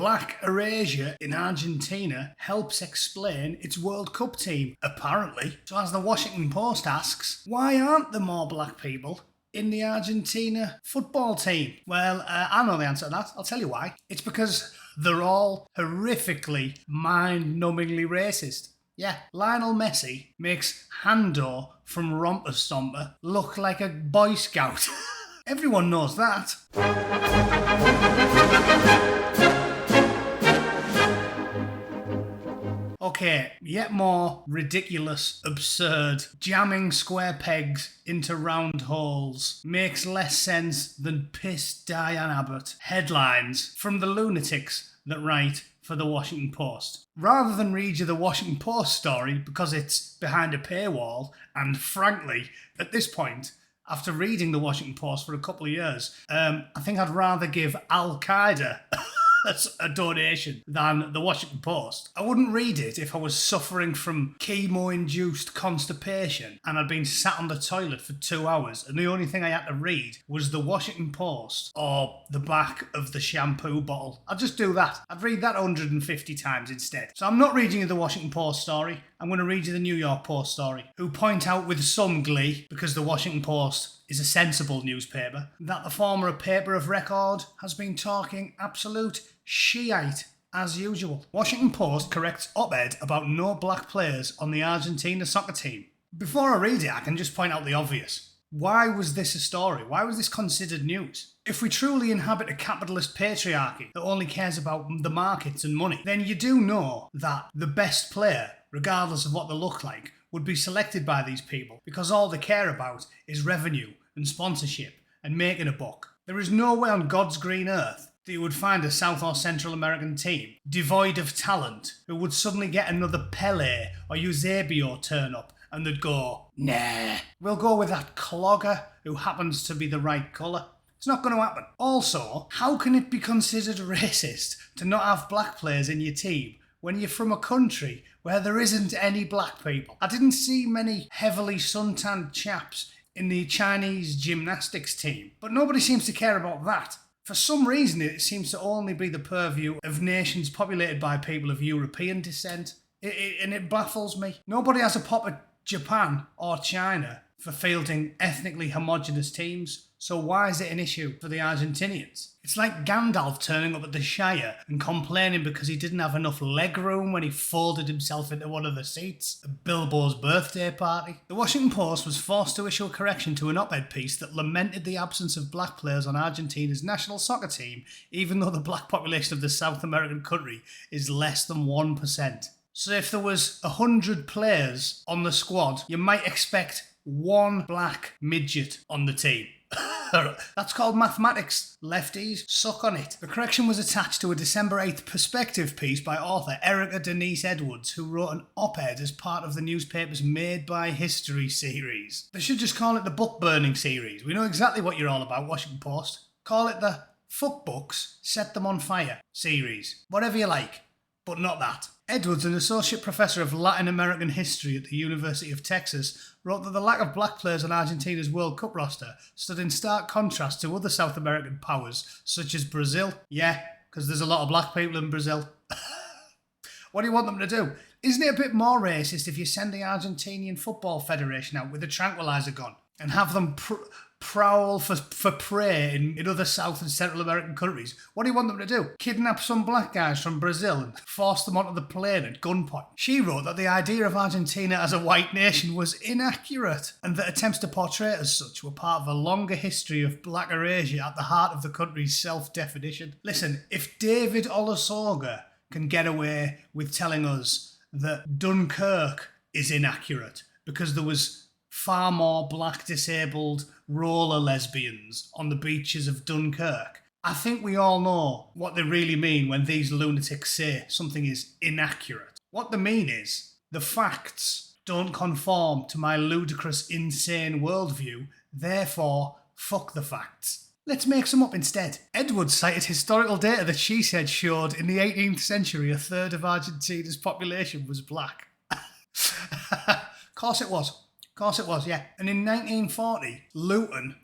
black erasure in Argentina helps explain its World Cup team, apparently. So as the Washington Post asks, why aren't there more black people in the Argentina football team? Well, I know the answer to that. I'll tell you why. It's because they're all horrifically, mind-numbingly racist. Yeah, Lionel Messi makes Hando from Romper Stomper look like a Boy Scout. Everyone knows that. Okay, yet more ridiculous, absurd, jamming square pegs into round holes makes less sense than pissed Diane Abbott headlines from the lunatics that write for the Washington Post. Rather than read you the Washington Post story because it's behind a paywall, and frankly, at this point, after reading the Washington Post for a couple of years, I think I'd rather give Al-Qaeda a donation than the Washington Post. I wouldn't read it if I was suffering from chemo-induced constipation and I'd been sat on the toilet for 2 hours and the only thing I had to read was the Washington Post or the back of the shampoo bottle. I'd just do that. I'd read that 150 times instead. So I'm not reading you the Washington Post story. I'm going to read you the New York Post story, who point out with some glee, because the Washington Post is a sensible newspaper, that the former paper of record has been talking absolute Shiite as usual. Washington Post corrects op-ed about no black players on the Argentina soccer team. Before I read it, I can just point out the obvious. Why was this a story? Why was this considered news? If we truly inhabit a capitalist patriarchy that only cares about the markets and money, then you do know that the best player, regardless of what they look like, would be selected by these people because all they care about is revenue and sponsorship and making a buck. There is no way on God's green earth that you would find a South or Central American team devoid of talent who would suddenly get another Pele or Eusebio turn up and they'd go, nah, we'll go with that clogger who happens to be the right colour. It's not going to happen. Also, how can it be considered racist to not have black players in your team when you're from a country where there isn't any black people? I didn't see many heavily suntanned chaps in the Chinese gymnastics team, but nobody seems to care about that. For some reason, it seems to only be the purview of nations populated by people of European descent, and it baffles me. Nobody has a pop at Japan or China for fielding ethnically homogenous teams, so why is it an issue for the Argentinians? It's like Gandalf turning up at the Shire and complaining because he didn't have enough leg room when he folded himself into one of the seats at Bilbo's birthday party. The Washington Post was forced to issue a correction to an op-ed piece that lamented the absence of black players on Argentina's national soccer team, even though the black population of the South American country is less than 1%. So if there was 100 players on the squad, you might expect one black midget on the team. That's called mathematics. Lefties, suck on it. The correction was attached to a December 8th perspective piece by author Erica Denise Edwards, who wrote an op-ed as part of the newspaper's Made by History series. They should just call it the book burning series. We know exactly what you're all about, Washington Post. Call it the Fuck Books, Set Them on Fire series. Whatever you like, but not that. Edwards, an associate professor of Latin American history at the University of Texas, wrote that the lack of black players on Argentina's World Cup roster stood in stark contrast to other South American powers, such as Brazil. Yeah, because there's a lot of black people in Brazil. What do you want them to do? Isn't it a bit more racist if you send the Argentinian Football Federation out with a tranquilizer gun and have them prowl for prey in other South and Central American countries? What do you want them to do? Kidnap some black guys from Brazil and force them onto the plane at gunpoint? She wrote that the idea of Argentina as a white nation was inaccurate and that attempts to portray it as such were part of a longer history of black erasure at the heart of the country's self-definition. Listen, if David Olusoga can get away with telling us that Dunkirk is inaccurate because there was far more black disabled roller lesbians on the beaches of Dunkirk, I think we all know what they really mean when these lunatics say something is inaccurate. What they mean is, the facts don't conform to my ludicrous, insane worldview, therefore, fuck the facts. Let's make some up instead. Edwards cited historical data that she said showed in the 18th century a third of Argentina's population was black. Of course it was, yeah. And in 1940, Luton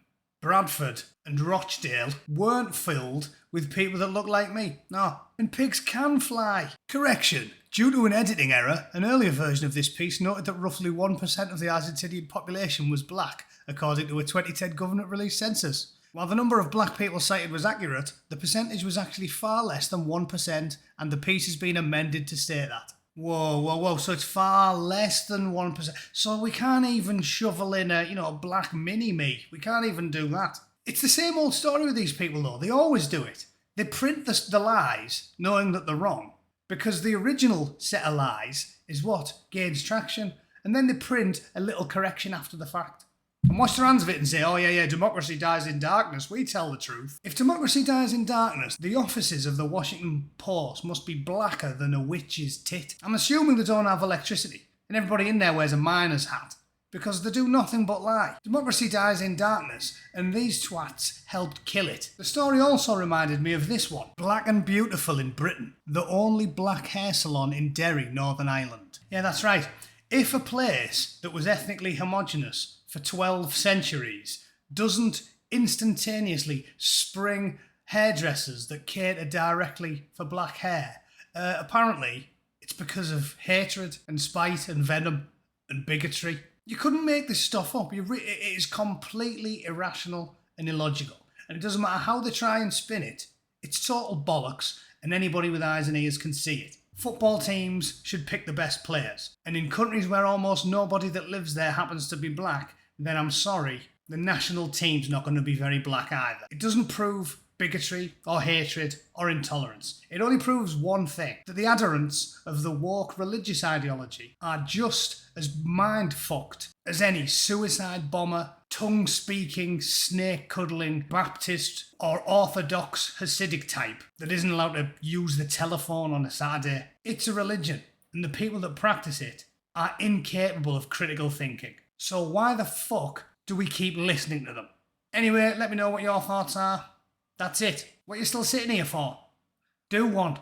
Bradford and Rochdale weren't filled with people that look like me. No. And pigs can fly. Correction. Due to an editing error, an earlier version of this piece noted that roughly 1% of the Argentinian population was black, according to a 2010 government-released census. While the number of black people cited was accurate, the percentage was actually far less than 1%, and the piece has been amended to state that. Whoa, so it's far less than 1%. So we can't even shovel in a black mini-me. We can't even do that. It's the same old story with these people, though. They always do it. They print the lies, knowing that they're wrong, because the original set of lies is what gains traction, and then they print a little correction after the fact. And wash their hands of it and say, oh yeah, democracy dies in darkness. We tell the truth. If democracy dies in darkness, the offices of the Washington Post must be blacker than a witch's tit. I'm assuming they don't have electricity, and everybody in there wears a miner's hat, because they do nothing but lie. Democracy dies in darkness, and these twats helped kill it. The story also reminded me of this one. Black and Beautiful in Britain, the only black hair salon in Derry, Northern Ireland. Yeah, that's right. If a place that was ethnically homogenous for 12 centuries doesn't instantaneously spring hairdressers that cater directly for black hair, apparently it's because of hatred and spite and venom and bigotry. You couldn't make this stuff up. It is completely irrational and illogical. And it doesn't matter how they try and spin it. It's total bollocks, and anybody with eyes and ears can see it. Football teams should pick the best players. And in countries where almost nobody that lives there happens to be black, then I'm sorry, the national team's not going to be very black either. It doesn't prove bigotry or hatred or intolerance. It only proves one thing, that the adherents of the woke religious ideology are just as mind-fucked as any suicide bomber, tongue-speaking, snake-cuddling Baptist or Orthodox Hasidic type that isn't allowed to use the telephone on a Saturday. It's a religion, and the people that practice it are incapable of critical thinking. So why the fuck do we keep listening to them? Anyway, let me know what your thoughts are. That's it. What are you still sitting here for? Do one.